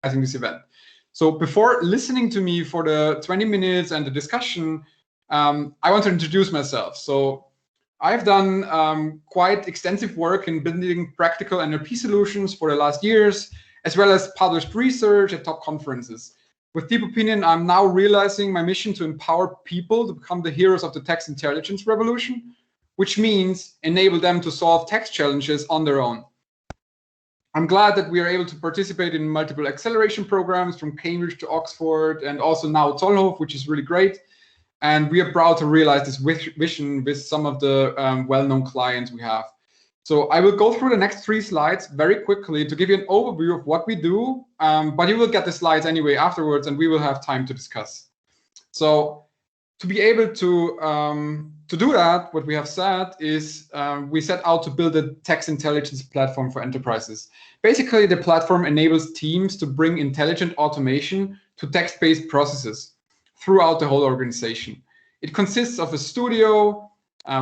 this event. So before listening to me for the 20 minutes and the discussion, I want to introduce myself. So I've done quite extensive work in building practical NLP solutions for the last years, as well as published research at top conferences. With Deep Opinion, I'm now realizing my mission to empower people to become the heroes of the text intelligence revolution, which means enable them to solve text challenges on their own. I'm glad that we are able to participate in multiple acceleration programs from Cambridge to Oxford, and also now ZOLLHOF, which is really great. And we are proud to realize this vision with some of the well-known clients we have. So I will go through the next 3 slides very quickly to give you an overview of what we do, but you will get the slides anyway afterwards, and we will have time to discuss. So to be able to do that, what we have said is we set out to build a text intelligence platform for enterprises. Basically, the platform enables teams to bring intelligent automation to text-based processes throughout the whole organization. It consists of a studio,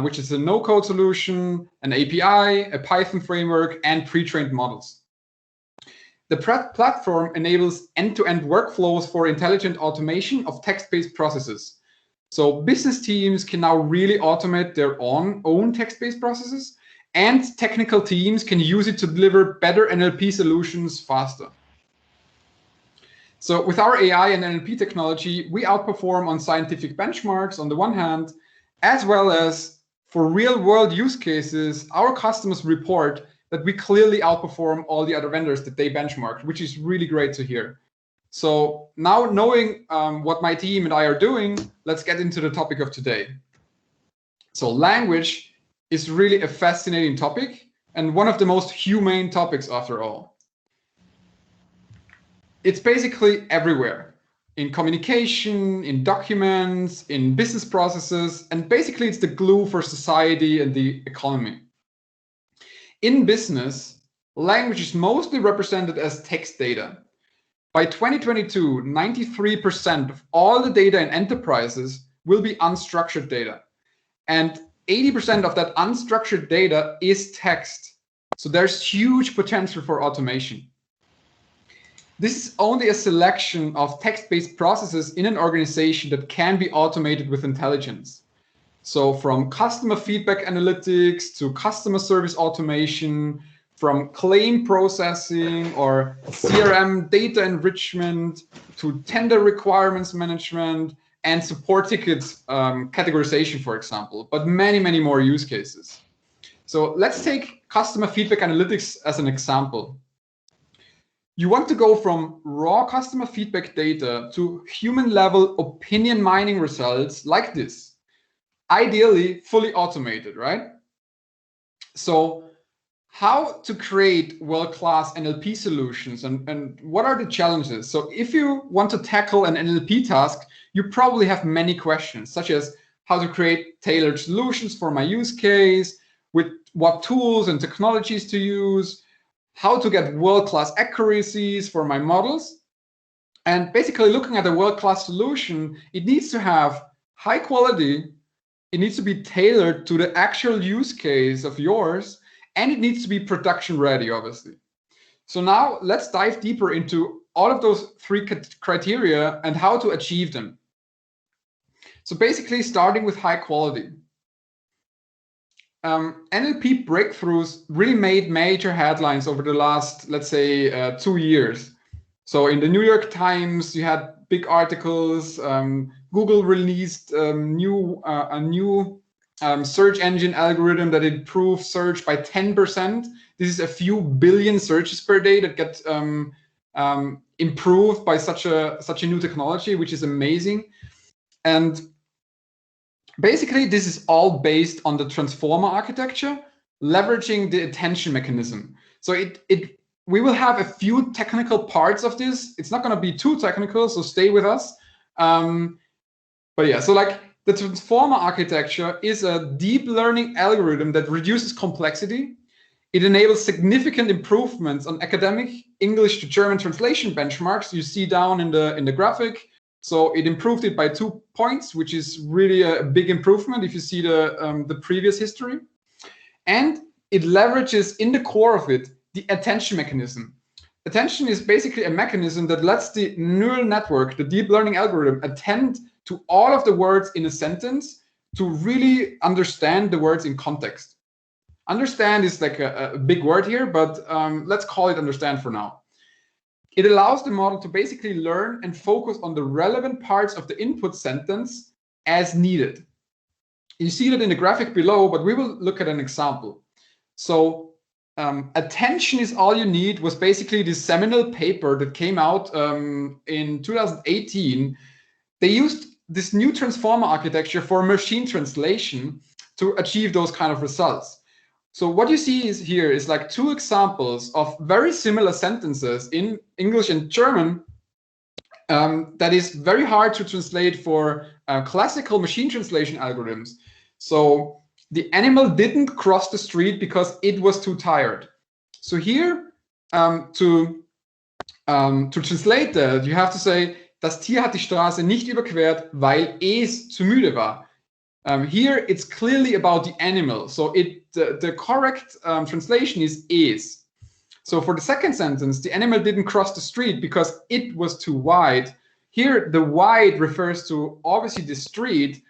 which is a no-code solution, an API, a Python framework, and pre-trained models. The platform enables end-to-end workflows for intelligent automation of text-based processes. So business teams can now really automate their own text-based processes, and technical teams can use it to deliver better NLP solutions faster. So with our AI and NLP technology, we outperform on scientific benchmarks on the one hand, as well as for real-world use cases, our customers report that we clearly outperform all the other vendors that they benchmarked, which is really great to hear. So now knowing what my team and I are doing, let's get into the topic of today. So language is really a fascinating topic and one of the most humane topics after all. It's basically everywhere, in communication, in documents, in business processes, and basically it's the glue for society and the economy. In business, language is mostly represented as text data. By 2022, 93% of all the data in enterprises will be unstructured data. And 80% of that unstructured data is text. So there's huge potential for automation. This is only a selection of text-based processes in an organization that can be automated with intelligence. So from customer feedback analytics to customer service automation, from claim processing or CRM data enrichment to tender requirements management and support tickets categorization, for example, but many, many more use cases. So let's take customer feedback analytics as an example. You want to go from raw customer feedback data to human level opinion mining results like this, ideally fully automated, right? So how to create world-class NLP solutions and what are the challenges? So if you want to tackle an NLP task, you probably have many questions, such as how to create tailored solutions for my use case, with what tools and technologies to use, how to get world-class accuracies for my models. And basically looking at a world-class solution, it needs to have high quality, it needs to be tailored to the actual use case of yours, and it needs to be production ready, obviously. So now let's dive deeper into all of those 3 criteria and how to achieve them. So basically starting with high quality. NLP breakthroughs really made major headlines over the last, let's say, 2 years. So in the New York Times, you had big articles. Google released a new search engine algorithm that improved search by 10%. This is a few billion searches per day that get improved by such a new technology, which is amazing. And basically, this is all based on the transformer architecture, leveraging the attention mechanism. So we will have a few technical parts of this. It's not going to be too technical, so stay with us. But yeah, so like the transformer architecture is a deep learning algorithm that reduces complexity. It enables significant improvements on academic English to German translation benchmarks you see down in the graphic. So it improved it by 2 points, which is really a big improvement if you see the previous history. And it leverages in the core of it the attention mechanism. Attention is basically a mechanism that lets the neural network, the deep learning algorithm, attend to all of the words in a sentence to really understand the words in context. Understand is like a big word here, but let's call it understand for now. It allows the model to basically learn and focus on the relevant parts of the input sentence as needed. You see that in the graphic below, but we will look at an example. So attention is all you need was basically this seminal paper that came out in 2018. They used this new transformer architecture for machine translation to achieve those kind of results. So what you see here is like two examples of very similar sentences in English and German that is very hard to translate for classical machine translation algorithms. So the animal didn't cross the street because it was too tired. So here, to translate that, you have to say, das Tier hat die Straße nicht überquert, weil es zu müde war. Here, it's clearly about the animal. So the correct translation is es. So for the second sentence, the animal didn't cross the street because it was too wide. Here, the wide refers to obviously the street.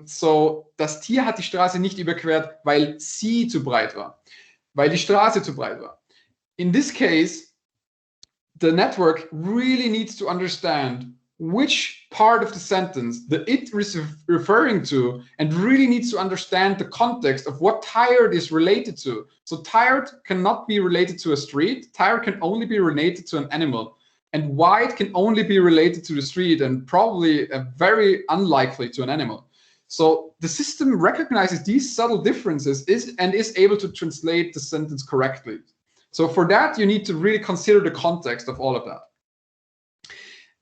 So das Tier hat die Straße nicht überquert, weil sie zu breit war. Weil die Straße zu breit war. In this case, the network really needs to understand which part of the sentence the it is referring to, and really needs to understand the context of what tired is related to. So tired cannot be related to a street. Tired can only be related to an animal. And wide can only be related to the street, and probably very unlikely to an animal. So the system recognizes these subtle differences and is able to translate the sentence correctly. So for that, you need to really consider the context of all of that.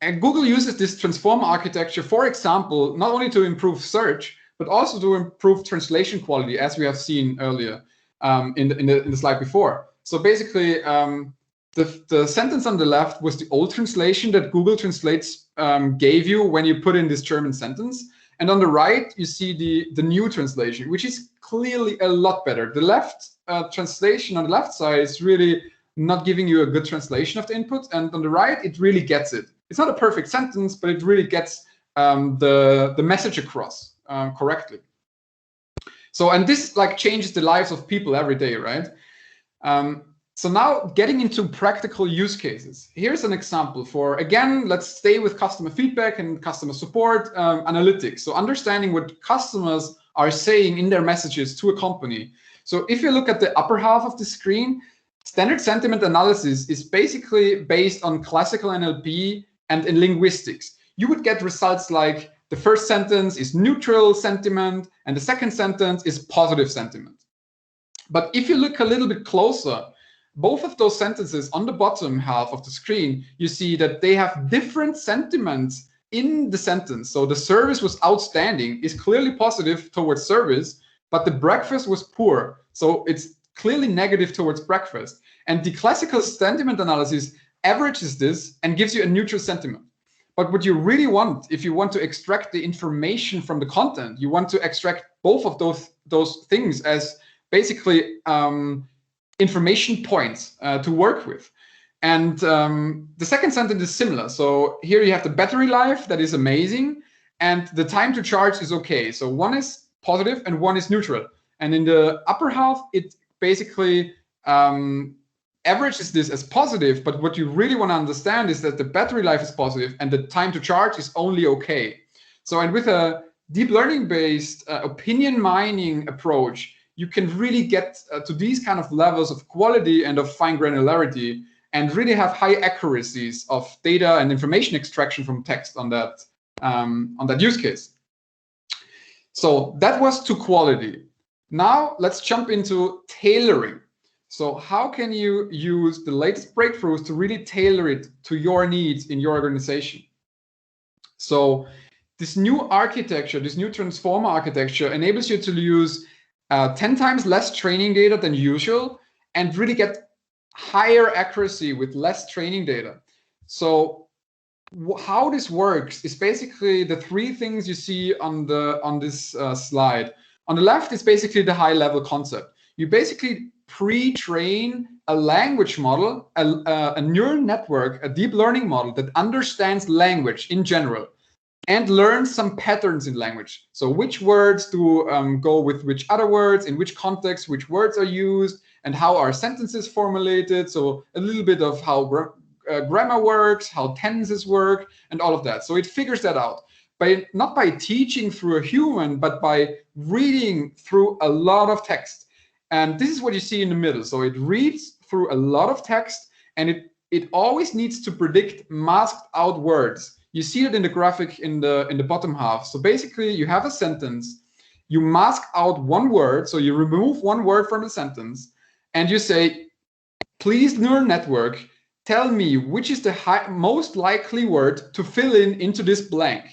And Google uses this transformer architecture, for example, not only to improve search, but also to improve translation quality, as we have seen earlier in the slide before. So basically, the sentence on the left was the old translation that Google Translates gave you when you put in this German sentence. And on the right, you see the new translation, which is clearly a lot better. The left translation on the left side is really not giving you a good translation of the input. And on the right, it really gets it. It's not a perfect sentence, but it really gets the message across correctly. So, and this like changes the lives of people every day, right? So now getting into practical use cases. Here's an example for, again, let's stay with customer feedback and customer support analytics. So understanding what customers are saying in their messages to a company. So if you look at the upper half of the screen, standard sentiment analysis is basically based on classical NLP and in linguistics. You would get results like the first sentence is neutral sentiment and the second sentence is positive sentiment. But if you look a little bit closer, both of those sentences on the bottom half of the screen, you see that they have different sentiments in the sentence. So the service was outstanding is clearly positive towards service, but the breakfast was poor. So it's clearly negative towards breakfast. And the classical sentiment analysis averages this and gives you a neutral sentiment. But what you really want, if you want to extract the information from the content, you want to extract both of those things as basically information points to work with. And the second sentence is similar. So here you have the battery life that is amazing, and the time to charge is okay. So one is positive and one is neutral. And in the upper half, it basically averages this as positive, but what you really want to understand is that the battery life is positive and the time to charge is only okay. So, and with a deep learning based opinion mining approach, you can really get to these kind of levels of quality and of fine granularity and really have high accuracies of data and information extraction from text on that use case. So that was to quality. Now let's jump into tailoring. So how can you use the latest breakthroughs to really tailor it to your needs in your organization? So this new architecture, this new transformer architecture enables you to use 10 times less training data than usual and really get higher accuracy with less training data. So how this works is basically the three things you see on this slide. On the left is basically the high level concept. You basically pre-train a language model, a neural network, a deep learning model that understands language in general and learns some patterns in language. So which words do go with which other words, in which context, which words are used, and how are sentences formulated. So a little bit of how grammar works, how tenses work, and all of that. So it figures that out. Not by teaching through a human, but by reading through a lot of text. And this is what you see in the middle. So it reads through a lot of text, and it always needs to predict masked out words. You see it in the graphic in the bottom half. So basically you have a sentence, you mask out one word, so you remove one word from the sentence, and you say, please neural network, tell me which is the most likely word to fill into this blank.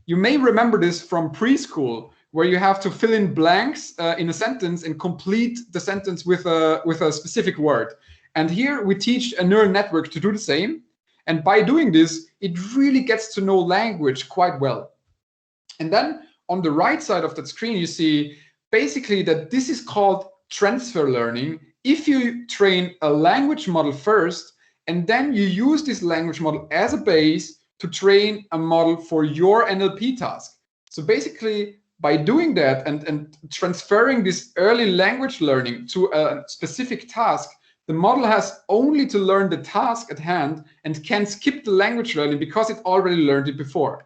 You may remember this from preschool, where you have to fill in blanks in a sentence and complete the sentence with a specific word. And here we teach a neural network to do the same. And by doing this, it really gets to know language quite well. And then on the right side of that screen, you see basically that this is called transfer learning. If you train a language model first, and then you use this language model as a base to train a model for your NLP task. So basically, by doing that and transferring this early language learning to a specific task, the model has only to learn the task at hand and can skip the language learning because it already learned it before.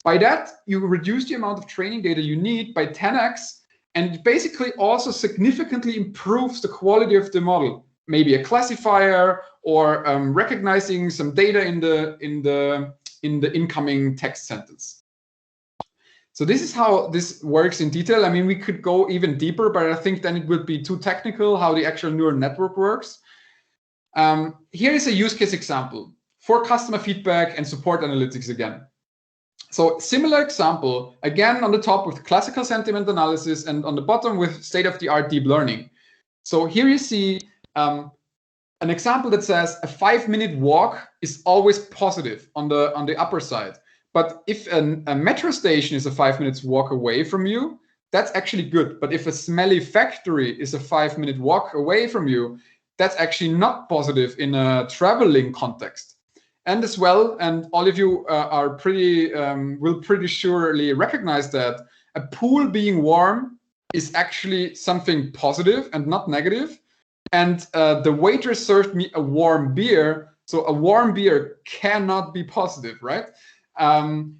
By that, you reduce the amount of training data you need by 10x, and it basically also significantly improves the quality of the model. Maybe a classifier or recognizing some data in the incoming text sentence. So this is how this works in detail. I mean, we could go even deeper, but I think then it would be too technical how the actual neural network works. Here is a use case example for customer feedback and support analytics again. So similar example, again on the top with classical sentiment analysis and on the bottom with state-of-the-art deep learning. So here you see an example that says a 5-minute walk is always positive on the upper side. But if a metro station is a 5 minutes walk away from you, that's actually good. But if a smelly factory is a 5-minute walk away from you, that's actually not positive in a traveling context. And as well, and all of you are will pretty surely recognize that a pool being warm is actually something positive and not negative. And the waiter served me a warm beer, so a warm beer cannot be positive, right? And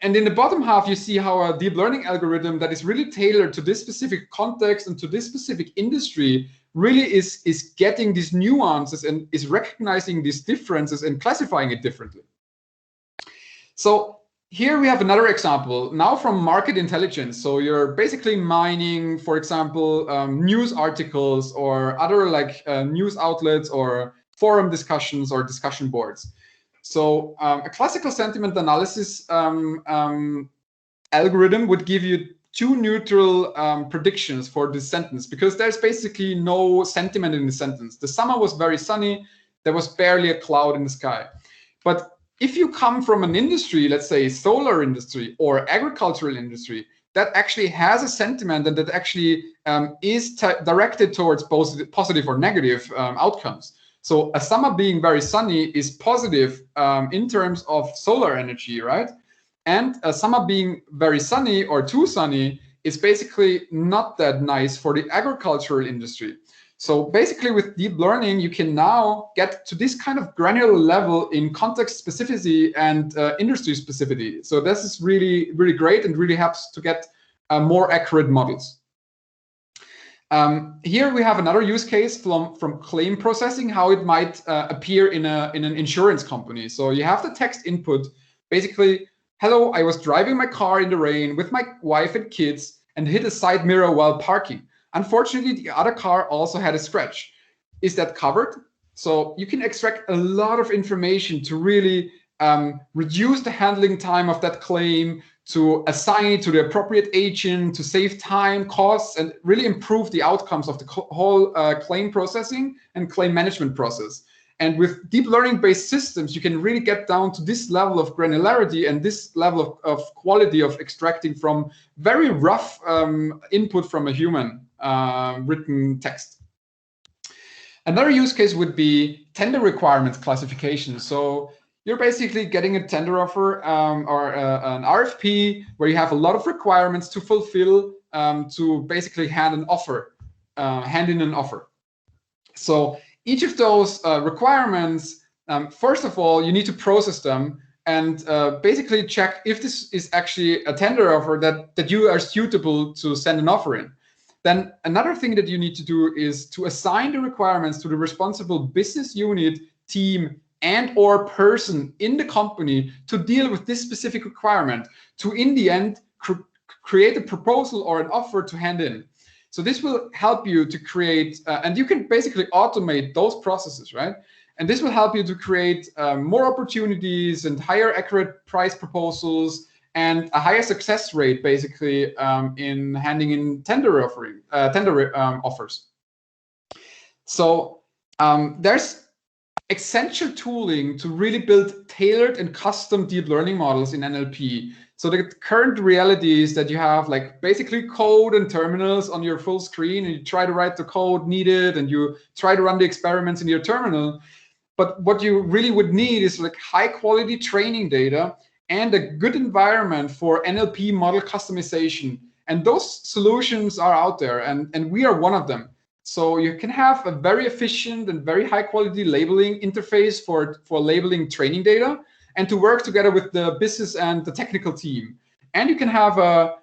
in the bottom half, you see how a deep learning algorithm that is really tailored to this specific context and to this specific industry really is getting these nuances and is recognizing these differences and classifying it differently. So here we have another example now from market intelligence. So you're basically mining, for example, news articles or other like news outlets or forum discussions or discussion boards. So a classical sentiment analysis algorithm would give you two neutral predictions for this sentence, because there's basically no sentiment in the sentence. The summer was very sunny. There was barely a cloud in the sky. But if you come from an industry, let's say solar industry or agricultural industry, that actually has a sentiment and that actually is directed towards positive or negative outcomes. So a summer being very sunny is positive in terms of solar energy, right? And a summer being very sunny or too sunny is basically not that nice for the agricultural industry. So basically with deep learning, you can now get to this kind of granular level in context specificity and industry specificity. So this is really, really great and really helps to get more accurate models. Here we have another use case from claim processing, how it might appear in an insurance company. So you have the text input, basically, hello, I was driving my car in the rain with my wife and kids and hit a side mirror while parking. Unfortunately, the other car also had a scratch. Is that covered? So you can extract a lot of information to really reduce the handling time of that claim, to assign it to the appropriate agent, to save time, costs, and really improve the outcomes of the whole claim processing and claim management process. And with deep learning-based systems, you can really get down to this level of granularity and this level of quality of extracting from very rough input from a human written text. Another use case would be tender requirements classification. So you're basically getting a tender offer or an RFP where you have a lot of requirements to fulfill to basically hand in an offer. So each of those requirements, first of all, you need to process them and basically check if this is actually a tender offer that you are suitable to send an offer in. Then another thing that you need to do is to assign the requirements to the responsible business unit, team, and or person in the company to deal with this specific requirement to, in the end, create a proposal or an offer to hand in. So this will help you to create, and you can basically automate those processes, right? And this will help you to create more opportunities and higher accurate price proposals and a higher success rate, basically, in handing in tender offers. So there's essential tooling to really build tailored and custom deep learning models in NLP. So the current reality is that you have like basically code and terminals on your full screen, and you try to write the code needed and you try to run the experiments in your terminal. But what you really would need is like high quality training data and a good environment for NLP model customization. And those solutions are out there, and we are one of them. So you can have a very efficient and very high quality labeling interface for labeling training data and to work together with the business and the technical team. And you can have a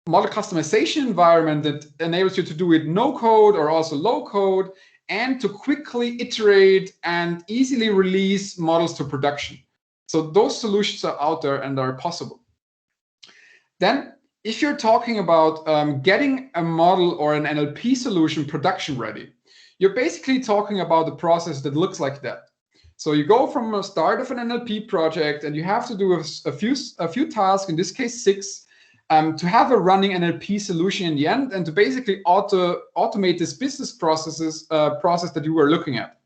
model customization environment that enables you to do it no code or also low code, and to quickly iterate and easily release models to production. So those solutions are out there and are possible. Then if you're talking about getting a model or an NLP solution production ready, you're basically talking about a process that looks like that. So you go from the start of an NLP project and you have to do a few tasks, in this case 6, to have a running NLP solution in the end, and to basically automate this business process that you were looking at.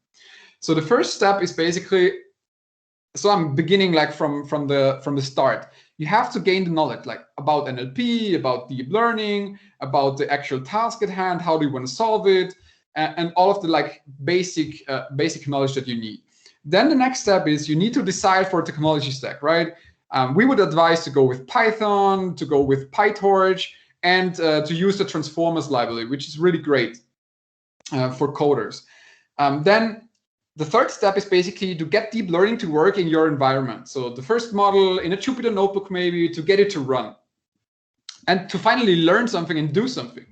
So the first step is basically, so I'm beginning like from the start. You have to gain the knowledge like about NLP, about deep learning, about the actual task at hand, how do you want to solve it, and all of the like basic knowledge that you need. Then the next step is you need to decide for a technology stack, right? We would advise to go with Python, to go with PyTorch, and to use the Transformers library, which is really great for coders. Then the third step is basically to get deep learning to work in your environment. So the first model in a Jupyter notebook, maybe, to get it to run. And to finally learn something and do something.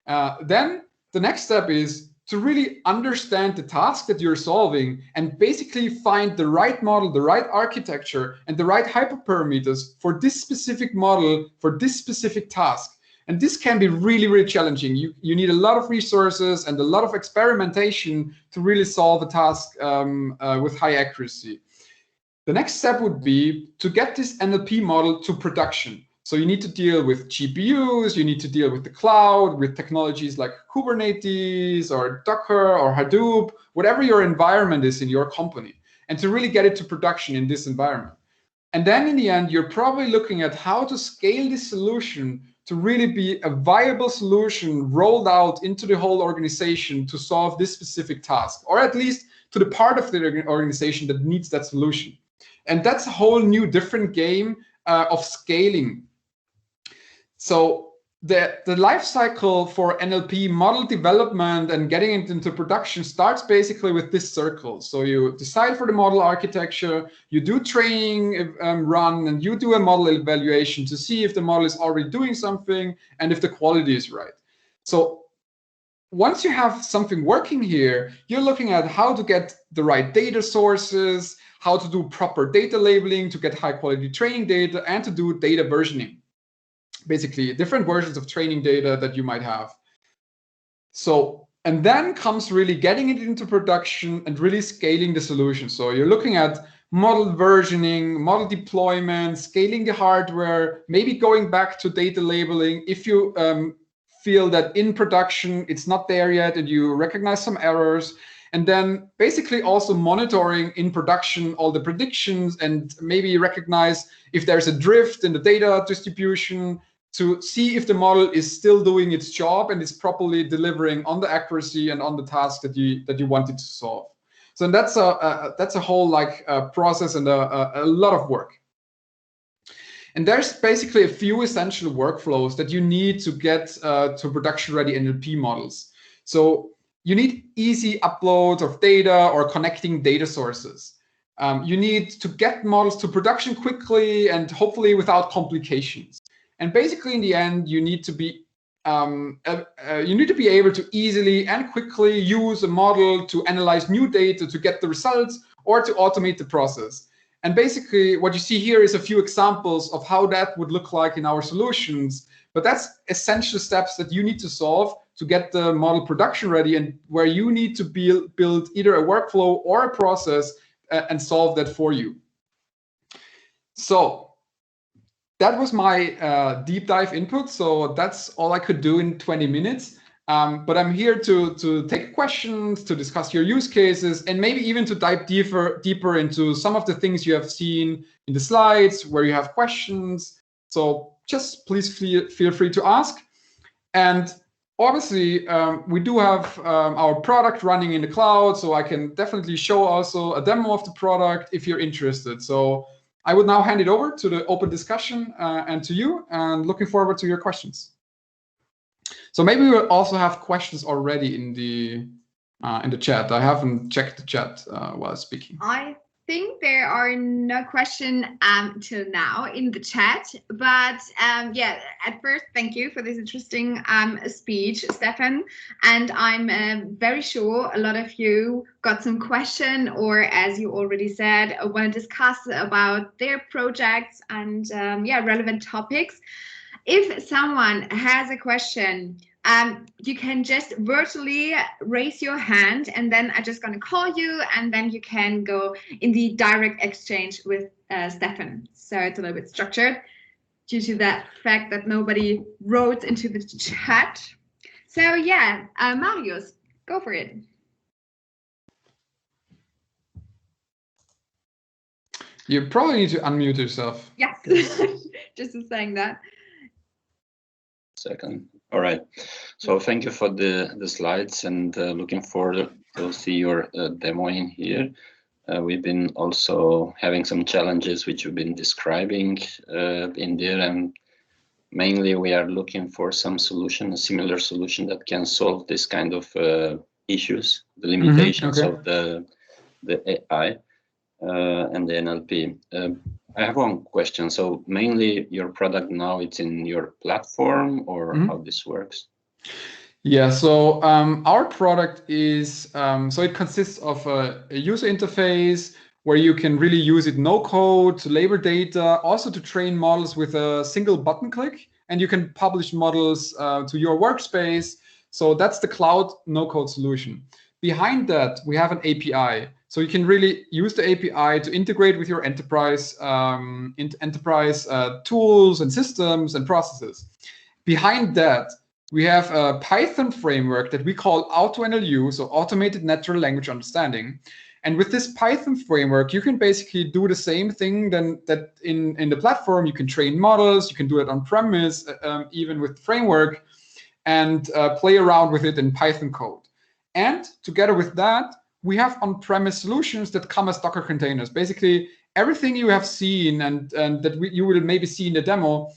Then the next step is to really understand the task that you're solving and basically find the right model, the right architecture, and the right hyperparameters for this specific model, for this specific task. And this can be really, really challenging. You need a lot of resources and a lot of experimentation to really solve a task with high accuracy. The next step would be to get this NLP model to production. So you need to deal with GPUs, you need to deal with the cloud, with technologies like Kubernetes or Docker or Hadoop, whatever your environment is in your company, and to really get it to production in this environment. And then in the end, you're probably looking at how to scale this solution to really be a viable solution rolled out into the whole organization to solve this specific task, or at least to the part of the organization that needs that solution. And that's a whole new different game of scaling. So the life cycle for NLP model development and getting it into production starts basically with this circle. So you decide for the model architecture, you do training run, and you do a model evaluation to see if the model is already doing something and if the quality is right. So once you have something working here, you're looking at how to get the right data sources, how to do proper data labeling to get high quality training data, and to do data versioning. Basically different versions of training data that you might have. So, and then comes really getting it into production and really scaling the solution. So you're looking at model versioning, model deployment, scaling the hardware, maybe going back to data labeling if you feel that in production it's not there yet and you recognize some errors. And then basically also monitoring in production all the predictions and maybe recognize if there's a drift in the data distribution, to see if the model is still doing its job and is properly delivering on the accuracy and on the task that you wanted to solve. So that's a whole process and a lot of work. And there's basically a few essential workflows that you need to get to production-ready NLP models. So you need easy uploads of data or connecting data sources. You need to get models to production quickly and hopefully without complications. And basically, in the end, you need to be able to easily and quickly use a model to analyze new data to get the results or to automate the process. And basically, what you see here is a few examples of how that would look like in our solutions. But that's essential steps that you need to solve to get the model production ready, and where you need to build either a workflow or a process and solve that for you. So that was my deep dive input. So that's all I could do in 20 minutes. But I'm here to take questions, to discuss your use cases, and maybe even to dive deeper into some of the things you have seen in the slides where you have questions. So just please feel free to ask. And obviously, we do have our product running in the cloud, so I can definitely show also a demo of the product if you're interested. So I would now hand it over to the open discussion and to you, and looking forward to your questions. So maybe we will also have questions already in the chat. I haven't checked the chat while speaking. I think there are no questions till now in the chat, but yeah, at first, thank you for this interesting speech, Stefan. And I'm very sure a lot of you got some question, or as you already said, want to discuss about their projects and yeah, relevant topics. If someone has a question, you can just virtually raise your hand, and then I'm just going to call you, and then you can go in the direct exchange with Stefan. So it's a little bit structured due to that fact that nobody wrote into the chat. So yeah, Marius, go for it. You probably need to unmute yourself. Yes, just saying that. Second. All right. So thank you for the slides, and looking forward to see your demo in here. We've been also having some challenges which you've been describing in there, and mainly we are looking for some solution, a similar solution that can solve this kind of issues, the limitations of the AI and the NLP. I have one question. So mainly your product now, it's in your platform, or how this works? Yeah, so our product is, so it consists of a user interface where you can really use it no code to label data, also to train models with a single button click, and you can publish models to your workspace. So that's the cloud no code solution. Behind that, we have an API. So you can really use the API to integrate with your enterprise tools and systems and processes. Behind that, we have a Python framework that we call AutoNLU, so Automated Natural Language Understanding. And with this Python framework, you can basically do the same thing that in the platform. You can train models, you can do it on premise, even with the framework, and play around with it in Python code. And together with that, we have on-premise solutions that come as Docker containers. Basically, everything you have seen and that you will maybe see in the demo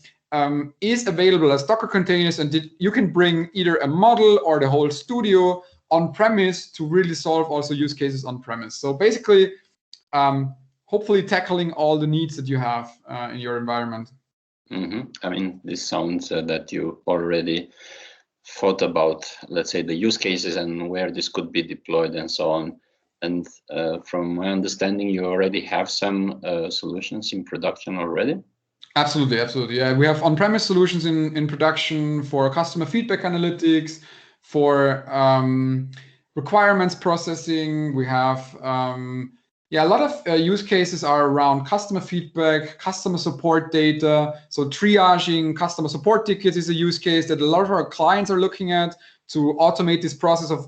is available as Docker containers, and you can bring either a model or the whole studio on-premise to really solve also use cases on-premise. So basically, hopefully tackling all the needs that you have in your environment. I mean, this sounds that you already thought about, let's say, the use cases and where this could be deployed and so on. And from my understanding, you already have some solutions in production already? Absolutely, absolutely. Yeah, we have on-premise solutions in production for customer feedback analytics, for requirements processing. We have a lot of use cases are around customer feedback, customer support data. So triaging customer support tickets is a use case that a lot of our clients are looking at to automate this process of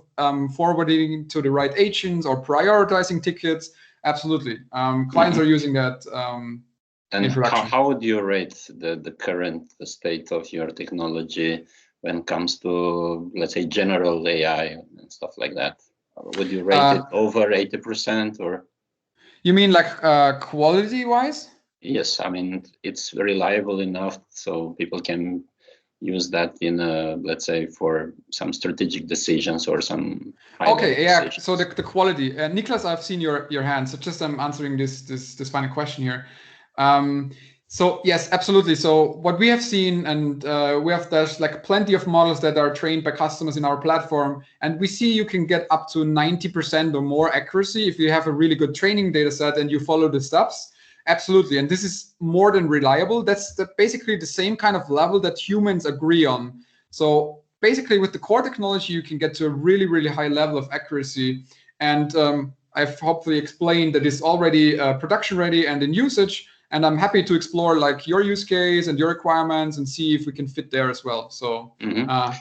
forwarding to the right agents or prioritizing tickets. Absolutely. Clients are using that And in production. how would you rate the current state of your technology when it comes to, let's say, general AI and stuff like that? Would you rate it over 80% or? You mean like quality-wise? Yes, I mean, it's reliable enough so people can use that in, let's say, for some strategic decisions or some Okay, yeah. decisions. So the quality, Niklas, I've seen your hand. So just I'm answering this final question here. So yes, absolutely. So what we have seen, and there's like plenty of models that are trained by customers in our platform, and we see you can get up to 90% or more accuracy if you have a really good training data set and you follow the steps. Absolutely, and this is more than reliable. That's basically the same kind of level that humans agree on. So basically, with the core technology, you can get to a really, really high level of accuracy. And I've hopefully explained that it's already production ready and in usage. And I'm happy to explore like your use case and your requirements and see if we can fit there as well. So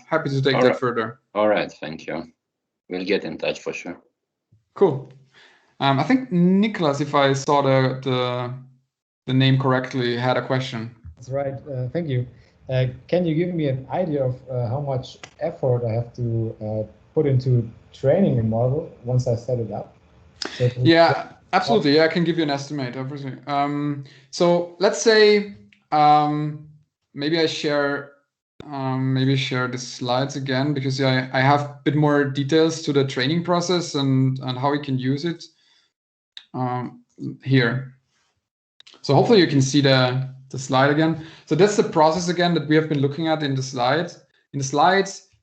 happy to take that further. All right, thank you. We'll get in touch for sure. Cool. I think Niklas, if I saw the name correctly, had a question. That's right. Thank you. Can you give me an idea of how much effort I have to put into training a model once I set it up? So yeah, absolutely. Yeah, I can give you an estimate, obviously. So let's say maybe I share the slides again, because I have a bit more details to the training process and how we can use it here. So hopefully you can see the slide again. So that's the process again that we have been looking at in the slides.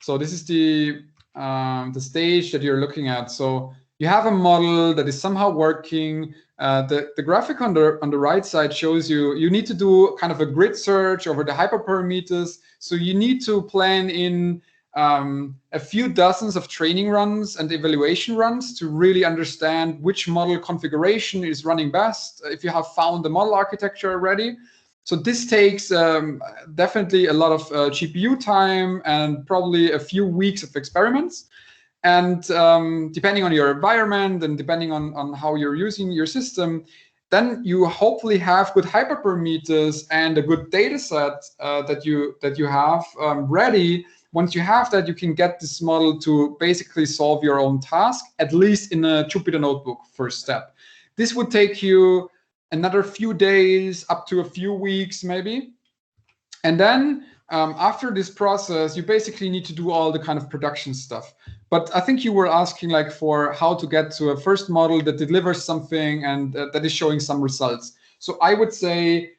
So this is the stage that you're looking at. So you have a model that is somehow working. The graphic on the right side shows you need to do kind of a grid search over the hyperparameters. So you need to plan in a few dozens of training runs and evaluation runs to really understand which model configuration is running best if you have found the model architecture already. So this takes definitely a lot of GPU time and probably a few weeks of experiments. And depending on your environment and depending on how you're using your system, then you hopefully have good hyperparameters and a good data set that you have ready. Once you have that, you can get this model to basically solve your own task, at least in a Jupyter notebook first step. This would take you another few days, up to a few weeks maybe. And then after this process, you basically need to do all the kind of production stuff. But I think you were asking like for how to get to a first model that delivers something and that is showing some results. So I would say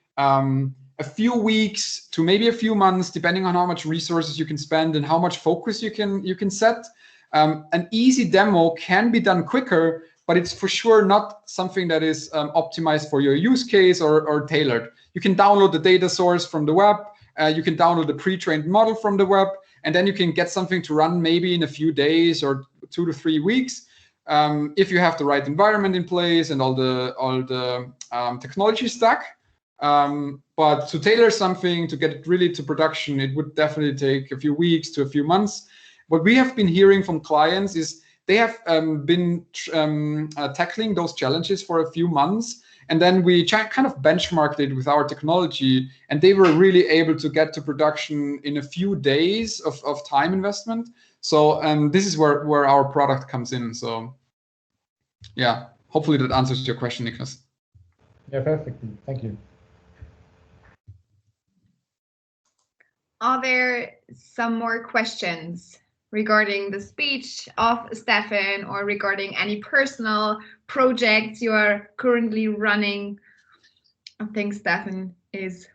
a few weeks to maybe a few months, depending on how much resources you can spend and how much focus you can set. An easy demo can be done quicker, but it's for sure not something that is optimized for your use case or tailored. You can download the data source from the web. You can download the pre-trained model from the web, and then you can get something to run maybe in a few days or 2 to 3 weeks if you have the right environment in place and all the technology stack. But to tailor something, to get it really to production, it would definitely take a few weeks to a few months. What we have been hearing from clients is they have been tackling those challenges for a few months. And then we kind of benchmarked it with our technology, and they were really able to get to production in a few days of time investment. So this is where our product comes in. So yeah, hopefully that answers your question, Niklas. Yeah, perfectly. Thank you. Are there some more questions regarding the speech of Stefan or regarding any personal projects you are currently running? I think Stefan is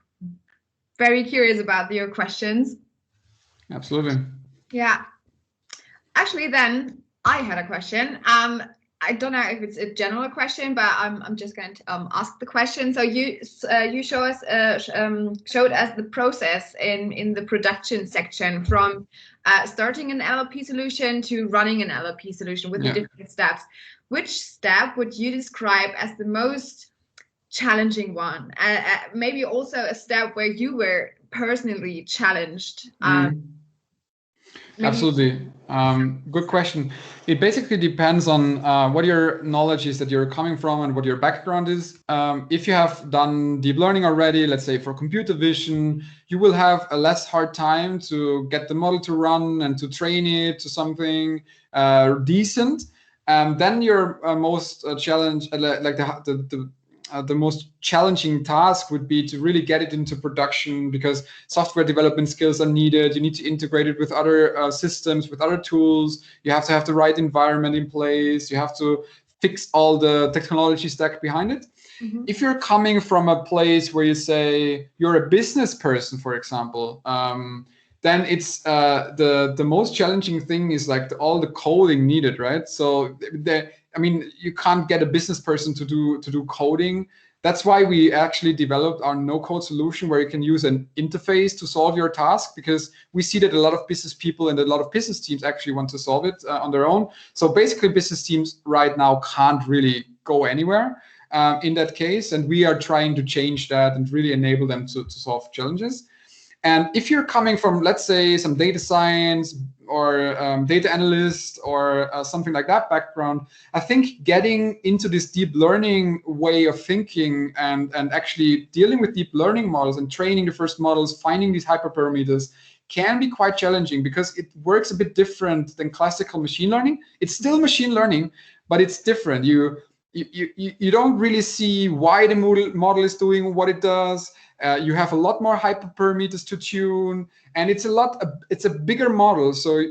very curious about your questions. Absolutely. Yeah. Actually, then I had a question. I don't know if it's a general question, but I'm just going to ask the question. So you showed us the process in the production section from starting an NLP solution to running an NLP solution with the different steps. Which step would you describe as the most challenging one? Maybe also a step where you were personally challenged. Absolutely. Good question. It basically depends on what your knowledge is that you're coming from and what your background is. If you have done deep learning already, let's say for computer vision, you will have a less hard time to get the model to run and to train it to something decent. Then your most challenge, like the most challenging task would be to really get it into production, because software development skills are needed. You need to integrate it with other systems, with other tools. You have to have the right environment in place. You have to fix all the technology stack behind it. Mm-hmm. If you're coming from a place where you say you're a business person, for example, then it's the most challenging thing is like all the coding needed, right? So you can't get a business person to do coding. That's why we actually developed our no-code solution, where you can use an interface to solve your task, because we see that a lot of business people and a lot of business teams actually want to solve it on their own. So basically, business teams right now can't really go anywhere in that case, and we are trying to change that and really enable them to solve challenges. And if you're coming from, let's say, some data science or data analyst or something like that background, I think getting into this deep learning way of thinking and actually dealing with deep learning models and training the first models, finding these hyperparameters, can be quite challenging, because it works a bit different than classical machine learning. It's still machine learning, but it's different. You don't really see why the model is doing what it does. You have a lot more hyperparameters to tune, and it's a bigger model. So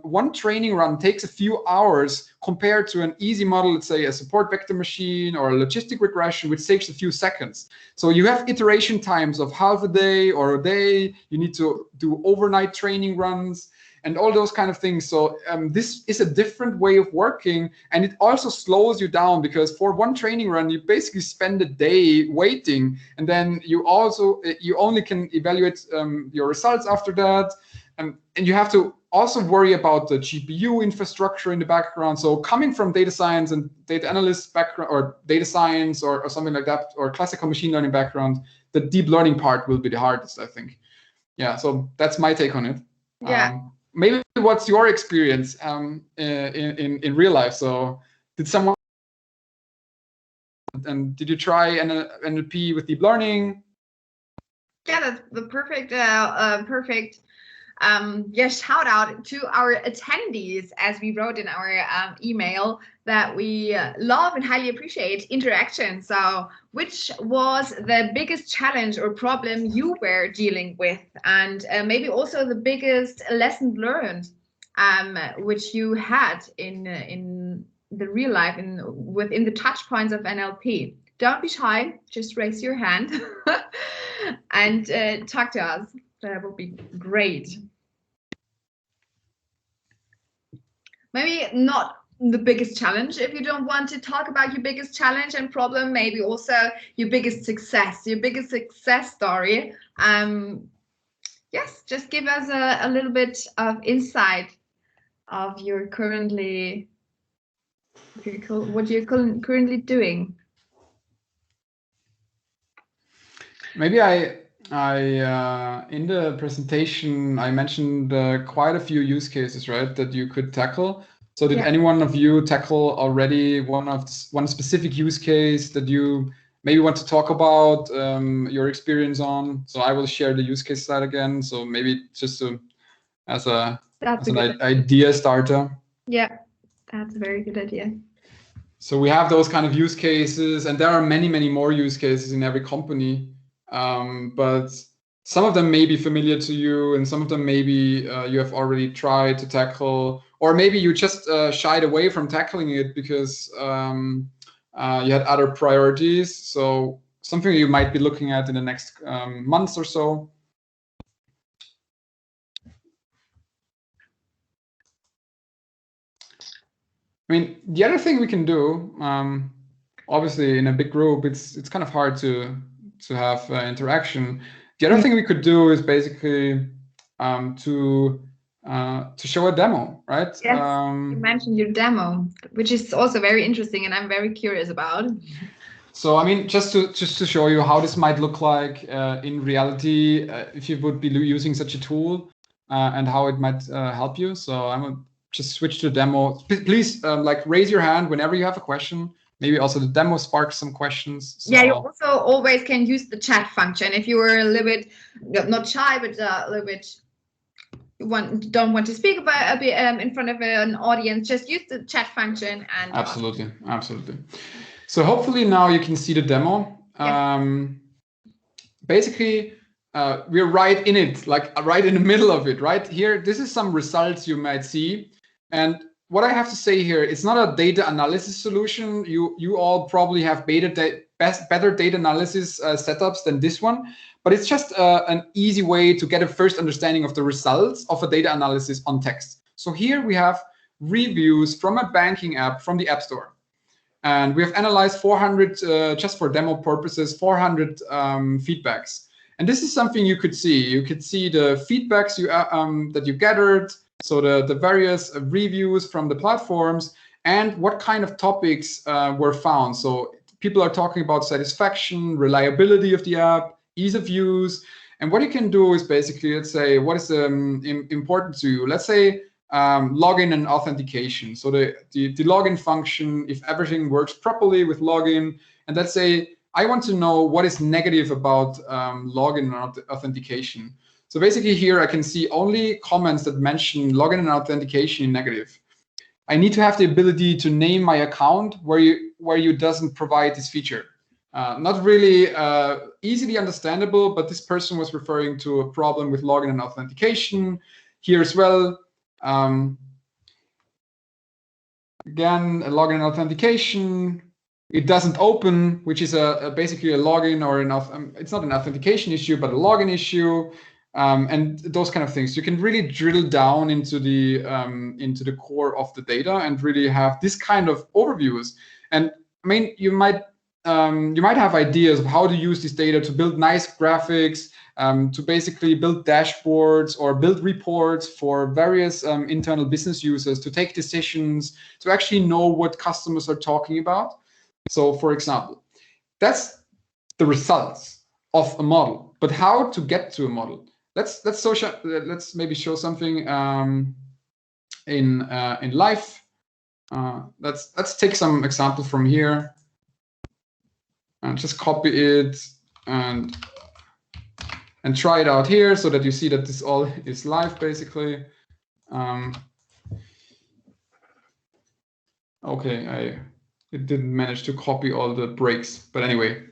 one training run takes a few hours compared to an easy model, let's say a support vector machine or a logistic regression, which takes a few seconds. So you have iteration times of half a day or a day. You need to do overnight training runs and all those kind of things. So this is a different way of working, and it also slows you down, because for one training run, you basically spend a day waiting, and then you only can evaluate your results after that. And you have to also worry about the GPU infrastructure in the background. So coming from data science and data analyst background, or data science or something like that, or classical machine learning background, the deep learning part will be the hardest, I think. Yeah, so that's my take on it. Yeah. Maybe what's your experience in real life? So did someone, and did you try NLP with deep learning? Yeah, that's the perfect shout out to our attendees, as we wrote in our email, that we love and highly appreciate interaction. So which was the biggest challenge or problem you were dealing with, and maybe also the biggest lesson learned which you had in the real life, within the touch points of NLP. Don't be shy, just raise your hand and talk to us. That would be great. Maybe not the biggest challenge. If you don't want to talk about your biggest challenge and problem, maybe also your biggest success story. Yes, just give us a little bit of insight of what you're currently doing. Maybe I in the presentation I mentioned quite a few use cases, right, that you could tackle. So did any one of you tackle already one specific use case that you maybe want to talk about your experience on? So I will share the use case slide again. So maybe just as an idea starter. Yeah, that's a very good idea. So we have those kind of use cases, and there are many, many more use cases in every company. But some of them may be familiar to you, and some of them maybe you have already tried to tackle, or maybe you just shied away from tackling it because you had other priorities. So something you might be looking at in the next months or so. I mean, the other thing we can do, obviously in a big group, it's kind of hard to have interaction. The other thing we could do is basically to show a demo, right? Yes, you mentioned your demo, which is also very interesting, and I'm very curious about. So I mean, just to show you how this might look like in reality, if you would be using such a tool. and how it might help you. So I'm gonna just switch to demo. Please like raise your hand whenever you have a question. Maybe also the demo sparks some questions. So. Yeah, you also always can use the chat function if you were a little bit not shy, but a little bit don't want to speak about a bit in front of an audience. Just use the chat function and absolutely. So hopefully now you can see the demo. Yeah. Basically, we're right in it, like right in the middle of it, right here. This is some results you might see, and what I have to say here, it's not a data analysis solution. You all probably have better data analysis setups than this one, but it's just an easy way to get a first understanding of the results of a data analysis on text. So here we have reviews from a banking app from the App Store. And we have analyzed 400, just for demo purposes, 400 feedbacks. And this is something you could see. You could see the feedbacks that you gathered, so the various reviews from the platforms, and what kind of topics were found. So people are talking about satisfaction, reliability of the app, ease of use. And what you can do is basically, let's say, what is important to you? Let's say login and authentication. So the login function, if everything works properly with login, and let's say I want to know what is negative about login and authentication. So basically here I can see only comments that mention login and authentication in negative. I need to have the ability to name my account where you doesn't provide this feature. Not really easily understandable, but this person was referring to a problem with login and authentication here as well. Again, a login and authentication. It doesn't open, which is basically a login or it's not an authentication issue, but a login issue, and those kind of things. You can really drill down into the core of the data and really have this kind of overviews. And I mean, you might have ideas of how to use this data to build nice graphics, to basically build dashboards or build reports for various internal business users to take decisions, to actually know what customers are talking about. So, for example, that's the results of a model. But how to get to a model? Let's maybe show something in life. Let's take some example from here and just copy it and try it out here so that you see that this all is live basically. Okay, it didn't manage to copy all the breaks, but anyway,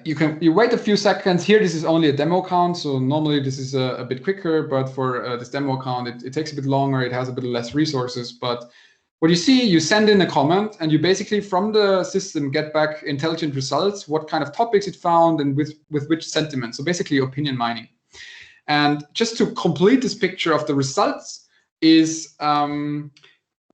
you wait a few seconds here. This is only a demo account, so normally this is a bit quicker, but for this demo account, it takes a bit longer. It has a bit less resources, but what you see, you send in a comment and you basically from the system get back intelligent results, what kind of topics it found and with which sentiment. So basically opinion mining. And just to complete this picture of the results is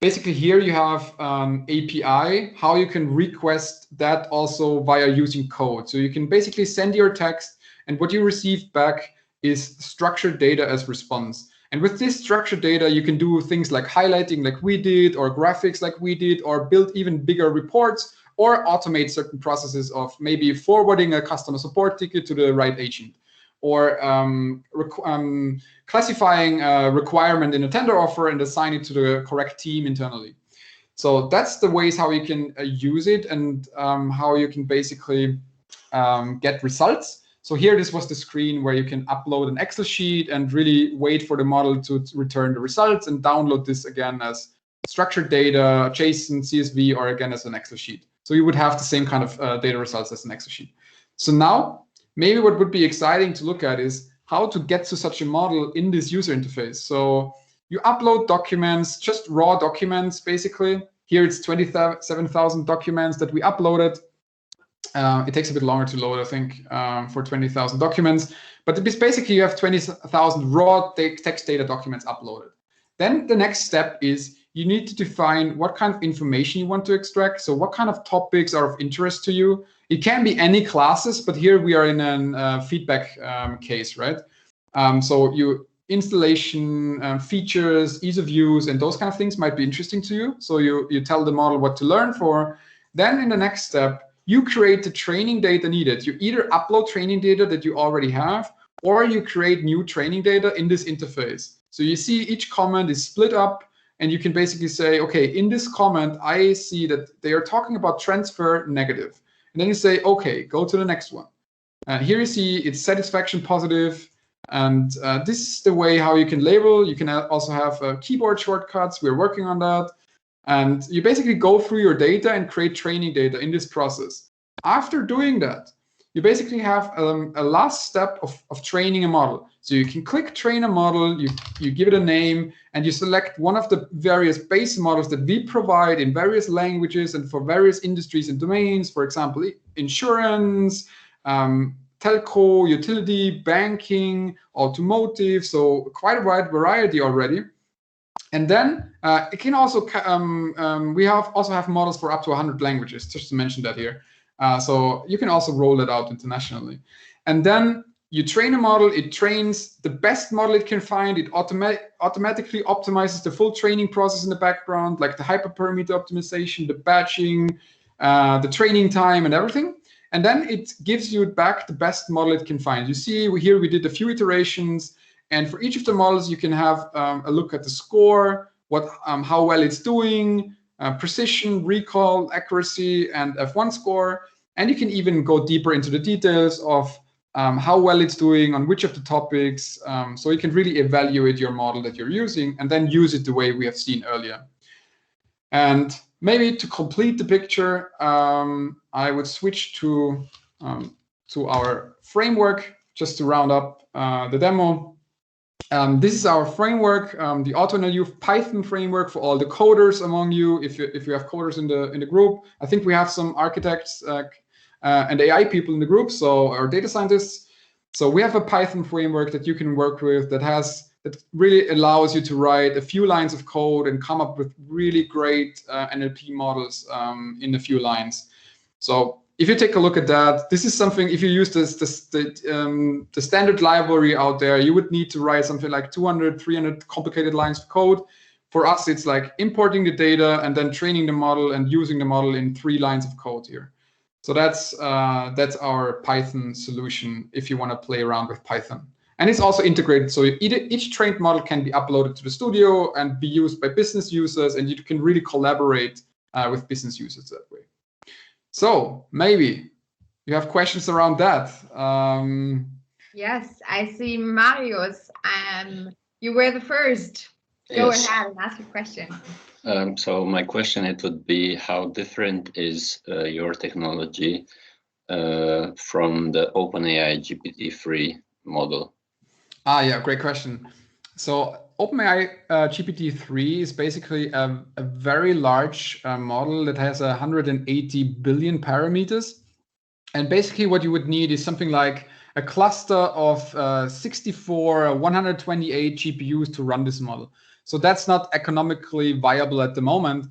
basically here you have API, how you can request that also via using code. So you can basically send your text and what you receive back is structured data as response. And with this structured data, you can do things like highlighting like we did, or graphics like we did, or build even bigger reports, or automate certain processes of maybe forwarding a customer support ticket to the right agent, or classifying a requirement in a tender offer and assign it to the correct team internally. So that's the ways how you can use it and how you can basically get results. So here, this was the screen where you can upload an Excel sheet and really wait for the model to return the results and download this again as structured data, JSON, CSV, or again as an Excel sheet. So you would have the same kind of data results as an Excel sheet. So now, maybe what would be exciting to look at is how to get to such a model in this user interface. So you upload documents, just raw documents, basically. Here it's 27,000 documents that we uploaded. It takes a bit longer to load, I think, for 20,000 documents. But it's basically you have 20,000 raw text data documents uploaded. Then the next step is you need to define what kind of information you want to extract. So what kind of topics are of interest to you? It can be any classes, but here we are in a feedback case, right? So installation, features, ease of use, and those kind of things might be interesting to you. So you tell the model what to learn for. Then in the next step, you create the training data needed. You either upload training data that you already have, or you create new training data in this interface. So you see each comment is split up, and you can basically say, okay, in this comment, I see that they are talking about transfer negative. And then you say, okay, go to the next one. Here you see it's satisfaction positive. And this is the way how you can label. You can also have keyboard shortcuts. We're working on that. And you basically go through your data and create training data in this process. After doing that, you basically have a last step of training a model. So you can click train a model, you give it a name, and you select one of the various base models that we provide in various languages and for various industries and domains, for example, insurance, telco, utility, banking, automotive, so quite a wide variety already. And then it can also, we also have models for up to 100 languages, just to mention that here. So you can also roll it out internationally. And then you train a model, it trains the best model it can find, it automatically optimizes the full training process in the background, like the hyperparameter optimization, the batching, the training time and everything. And then it gives you back the best model it can find. You see here we did a few iterations, and for each of the models you can have a look at the score, how well it's doing, precision, recall, accuracy, and F1 score. And you can even go deeper into the details of how well it's doing on which of the topics. So you can really evaluate your model that you're using and then use it the way we have seen earlier. And maybe to complete the picture, I would switch to our framework just to round up the demo. This is our framework, the AutoNLU Python framework for all the coders among you. If you have coders in the group, I think we have some architects and AI people in the group, so our data scientists. So we have a Python framework that you can work with that really allows you to write a few lines of code and come up with really great NLP models in a few lines. So if you take a look at that, this is something, if you use the standard library out there, you would need to write something like 200, 300 complicated lines of code. For us, it's like importing the data and then training the model and using the model in 3 lines of code here. So that's our Python solution if you want to play around with Python. And it's also integrated, so each trained model can be uploaded to the studio and be used by business users, and you can really collaborate with business users that way. So maybe you have questions around that. Yes, I see Marius. You were the first. Go ahead and ask your question. So my question, it would be, how different is your technology from the OpenAI GPT-3 model? Yeah, great question. So OpenAI GPT-3 is basically a very large model that has 180 billion parameters. And basically what you would need is something like a cluster of 64, 128 GPUs to run this model. So that's not economically viable at the moment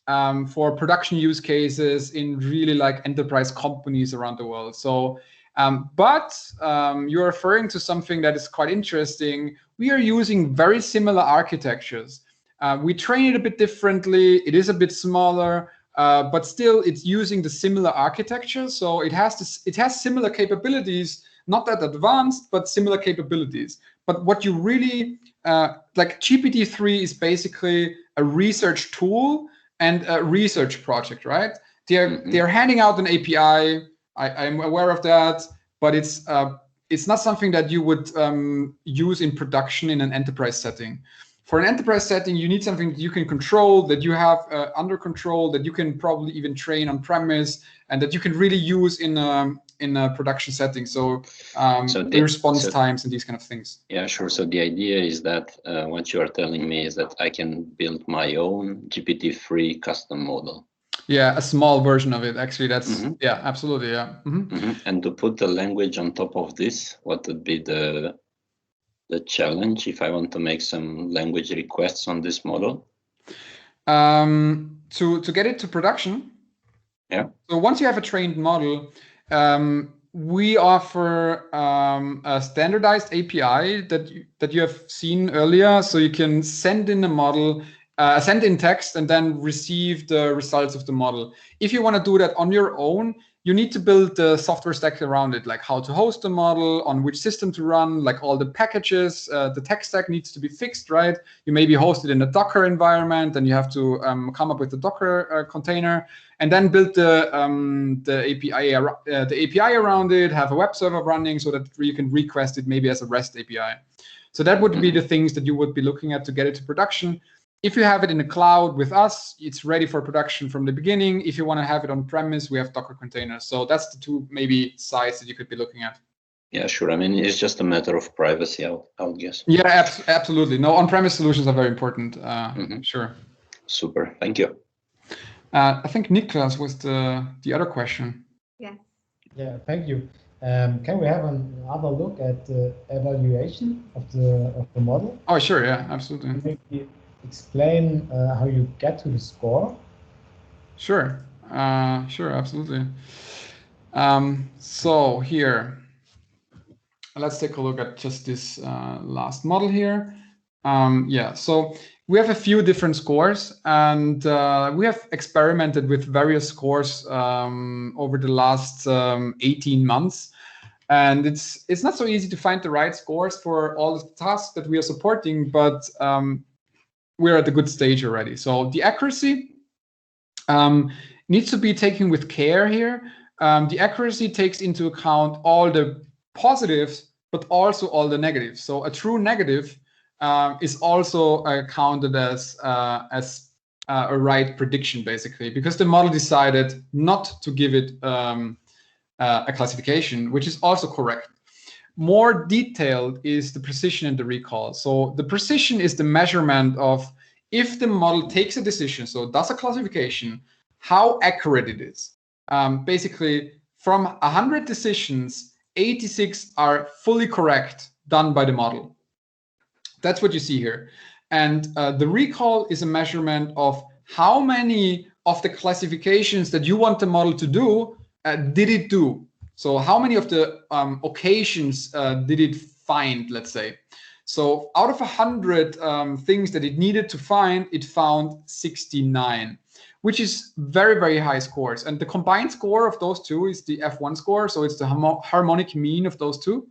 for production use cases in really like enterprise companies around the world. So, but you're referring to something that is quite interesting. We are using very similar architectures. We train it a bit differently. It is a bit smaller, but still it's using the similar architecture. So it has similar capabilities, not that advanced, but similar capabilities. But what you really, like GPT-3 is basically a research tool and a research project, right? They're handing out an API. I'm aware of that, but it's not something that you would use in production in an enterprise setting. For an enterprise setting, you need something that you can control, that you have under control, that you can probably even train on premise, and that you can really use in a production setting. So the response times and these kind of things. Yeah, sure. So the idea is that what you are telling me is that I can build my own GPT-3 custom model. Yeah, a small version of it. Actually, that's yeah, absolutely, yeah. And to put the language on top of this, what would be the challenge if I want to make some language requests on this model? To get it to production. Yeah. So once you have a trained model, we offer a standardized API that you have seen earlier. So you can send in a model send in text and then receive the results of the model. If you want to do that on your own, you need to build the software stack around it, like how to host the model, on which system to run, like all the packages, the tech stack needs to be fixed, right? You maybe host it in a Docker environment, and you have to come up with the Docker container, and then build the API around it, have a web server running so that you can request it maybe as a REST API. So that would be the things that you would be looking at to get it to production. If you have it in the cloud with us, it's ready for production from the beginning. If you want to have it on premise, we have Docker containers. So that's the two maybe sides that you could be looking at. Yeah, sure. I mean, it's just a matter of privacy, I would guess. Yeah, absolutely. No, on-premise solutions are very important. Sure. Super. Thank you. I think Niklas was the other question. Yeah. Yeah, thank you. Can we have another look at the evaluation of the model? Oh, sure. Yeah, absolutely. Maybe explain how you get to the score. Sure. Sure, absolutely. So here, let's take a look at just this last model here. Yeah, so we have a few different scores, and we have experimented with various scores over the last 18 months. And it's not so easy to find the right scores for all the tasks that we are supporting, but we're at a good stage already. So the accuracy needs to be taken with care here. The accuracy takes into account all the positives, but also all the negatives. So a true negative is also counted as a right prediction, basically, because the model decided not to give it a classification, which is also correct. More detailed is the precision and the recall. So the precision is the measurement of if the model takes a decision, so does a classification, how accurate it is. Basically, from 100 decisions, 86 are fully correct, done by the model. That's what you see here. And the recall is a measurement of how many of the classifications that you want the model to do did it do. So how many of the occasions did it find, let's say. So out of 100 things that it needed to find, it found 69, which is very, very high scores. And the combined score of those two is the F1 score. So it's the harmonic mean of those two.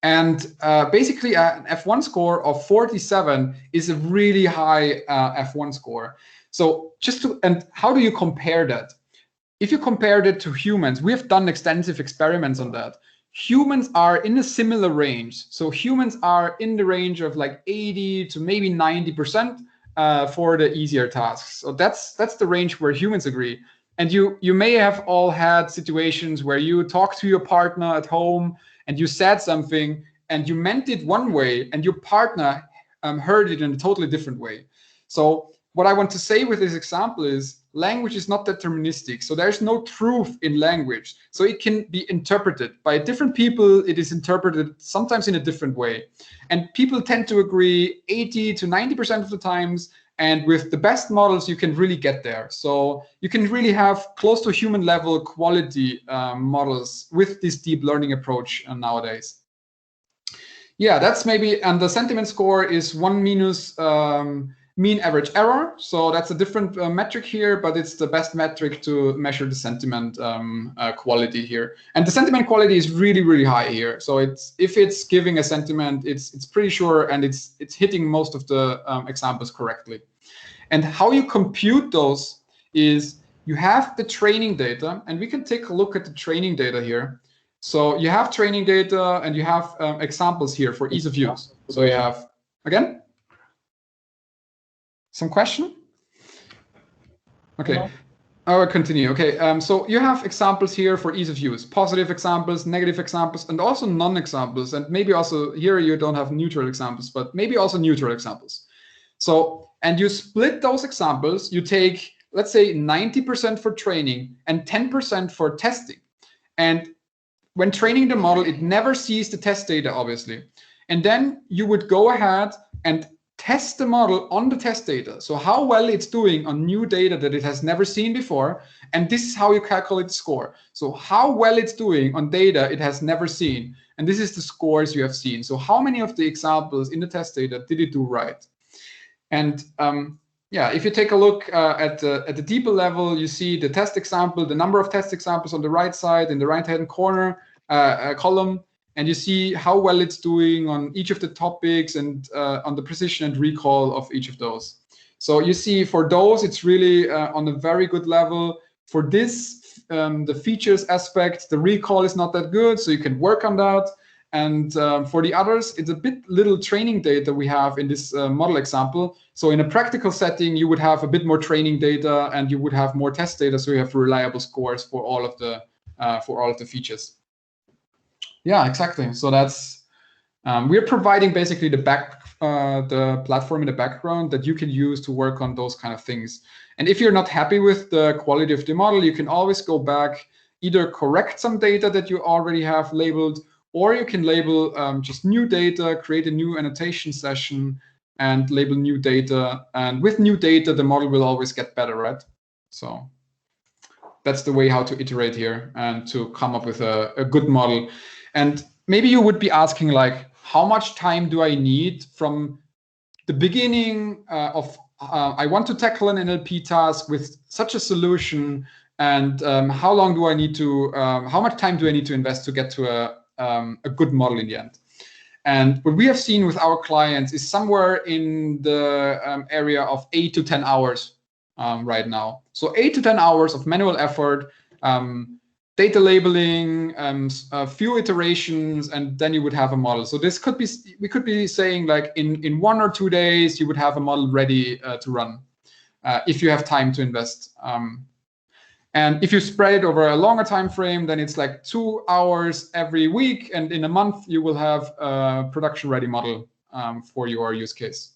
And basically an F1 score of 47 is a really high F1 score. So and how do you compare that? If you compare it to humans, we have done extensive experiments on that. Humans are in a similar range. So humans are in the range of like 80 to maybe 90% for the easier tasks. So that's the range where humans agree. And you may have all had situations where you talk to your partner at home and you said something and you meant it one way and your partner heard it in a totally different way. So what I want to say with this example is language is not deterministic. So there's no truth in language. So it can be interpreted by different people. It is interpreted sometimes in a different way. And people tend to agree 80 to 90% of the times. And with the best models, you can really get there. So you can really have close to human level quality models with this deep learning approach nowadays. Yeah, that's maybe, and the sentiment score is 1 minus mean average error. So that's a different metric here, but it's the best metric to measure the sentiment quality here. And the sentiment quality is really, really high here. So if it's giving a sentiment, it's pretty sure, and it's hitting most of the examples correctly. And how you compute those is you have the training data, and we can take a look at the training data here. So you have training data and you have examples here for ease of use. So you have, again, some question? Okay, I will continue. Okay, so you have examples here for ease of use, positive examples, negative examples, and also non-examples. And maybe also here you don't have neutral examples, but maybe also neutral examples. So, and you split those examples, you take, let's say 90% for training and 10% for testing. And when training the model, it never sees the test data, obviously. And then you would go ahead and test the model on the test data. So how well it's doing on new data that it has never seen before. And this is how you calculate the score. So how well it's doing on data it has never seen. And this is the scores you have seen. So how many of the examples in the test data did it do right? And yeah, if you take a look at the deeper level, you see the test example, the number of test examples on the right side in the right-hand corner column, and you see how well it's doing on each of the topics and on the precision and recall of each of those. So you see for those, it's really on a very good level. For this, the features aspect, the recall is not that good, so you can work on that. And for the others, it's a bit little training data we have in this model example. So in a practical setting, you would have a bit more training data and you would have more test data, so you have reliable scores for all of the features. Yeah, exactly. So that's we're providing basically the platform in the background that you can use to work on those kind of things. And if you're not happy with the quality of the model, you can always go back, either correct some data that you already have labeled, or you can label just new data, create a new annotation session, and label new data. And with new data, the model will always get better, right? So that's the way how to iterate here and to come up with a good model. And maybe you would be asking, like, how much time do I need from the beginning of I want to tackle an NLP task with such a solution, and how long do I need to, how much time do I need to invest to get to a good model in the end? And what we have seen with our clients is somewhere in the area of 8 to 10 hours right now. So 8 to 10 hours of manual effort, data labeling, a few iterations, and then you would have a model. So this could be, we could be saying like in 1 or 2 days, you would have a model ready to run if you have time to invest. And if you spread it over a longer time frame, then it's like 2 hours every week. And in a month, you will have a production ready model for your use case.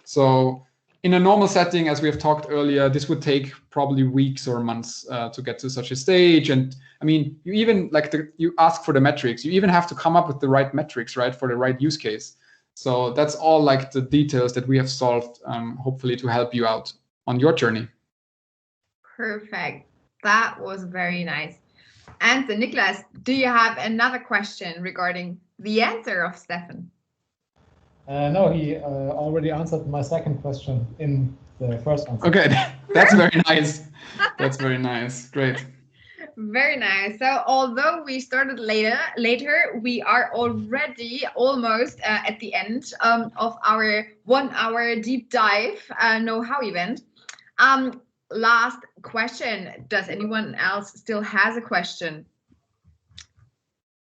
So in a normal setting, as we have talked earlier, this would take probably weeks or months to get to such a stage. And I mean, you even like you ask for the metrics, you even have to come up with the right metrics, right, for the right use case. So that's all like the details that we have solved, hopefully to help you out on your journey. Perfect. That was very nice. And Niklas, do you have another question regarding the answer of Stefan? No, he already answered my second question in the first answer. Okay, that's very nice. That's very nice. Great. Very nice. So although we started later, we are already almost at the end of our 1 hour deep dive know-how event. Last question. Does anyone else still has a question?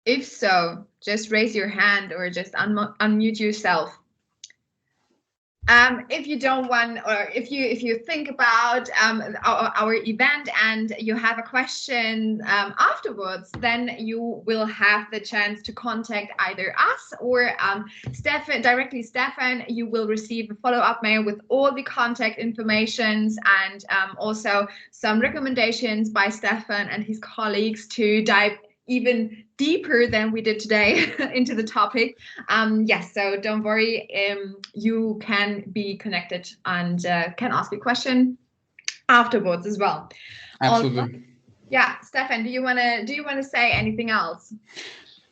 If so, just raise your hand or just unmute yourself. If you don't want, or if you think about our event and you have a question afterwards, then you will have the chance to contact either us or Stefan directly. Stefan, you will receive a follow-up mail with all the contact informations and also some recommendations by Stefan and his colleagues to dive even deeper than we did today into the topic. Yes, so don't worry, you can be connected and can ask a question afterwards as well. Absolutely. Also, yeah, Stefan, do you wanna say anything else?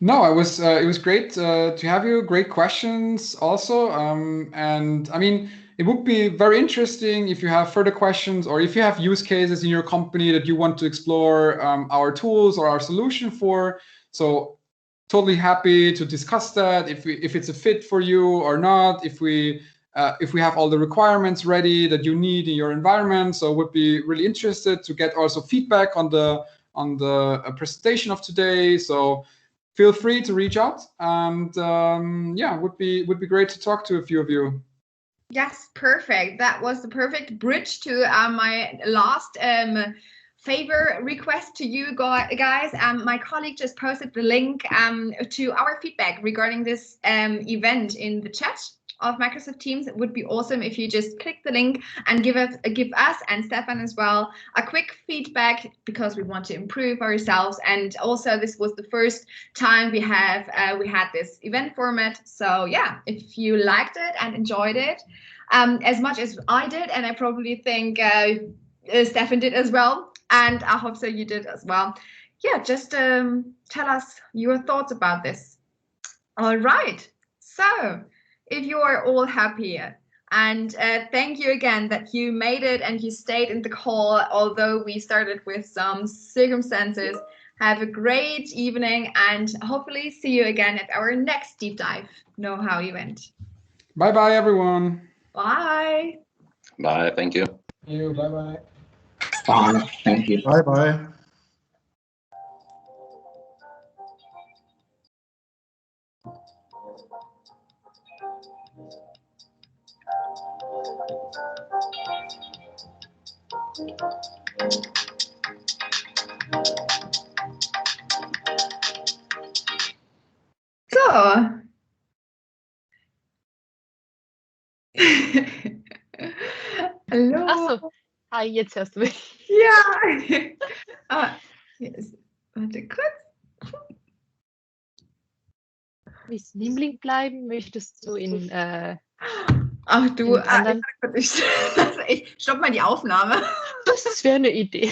No, it was great to have you. Great questions also, and I mean, it would be very interesting if you have further questions or if you have use cases in your company that you want to explore our tools or our solution for. So totally happy to discuss that, if it's a fit for you or not, if we have all the requirements ready that you need in your environment. So would be really interested to get also feedback on the presentation of today. So feel free to reach out, and yeah, would be great to talk to a few of you. Yes, perfect. That was the perfect bridge to my last favor request to you guys. My colleague just posted the link to our feedback regarding this event in the chat of Microsoft Teams. It would be awesome if you just click the link and give us and Stefan as well a quick feedback, because we want to improve ourselves. And also, this was the first time we had this event format. So yeah, if you liked it and enjoyed it as much as I did, and I probably think Stefan did as well, and I hope so you did as well. Yeah, just tell us your thoughts about this. All right. So if you are all happy And thank you again that you made it and you stayed in the call, although we started with some circumstances. Have a great evening and hopefully see you again at our next deep dive. Know how you went. Bye-bye, everyone. Bye. Bye. Thank you. Bye-bye. Bye. Thank you. Bye-bye. So. Hallo. Achso, hi, jetzt hörst du mich. Ja. Yes. Warte kurz. Willst du Liebling bleiben? Möchtest du in Ach du, anderen? ich stopp mal die Aufnahme. Das wäre eine Idee.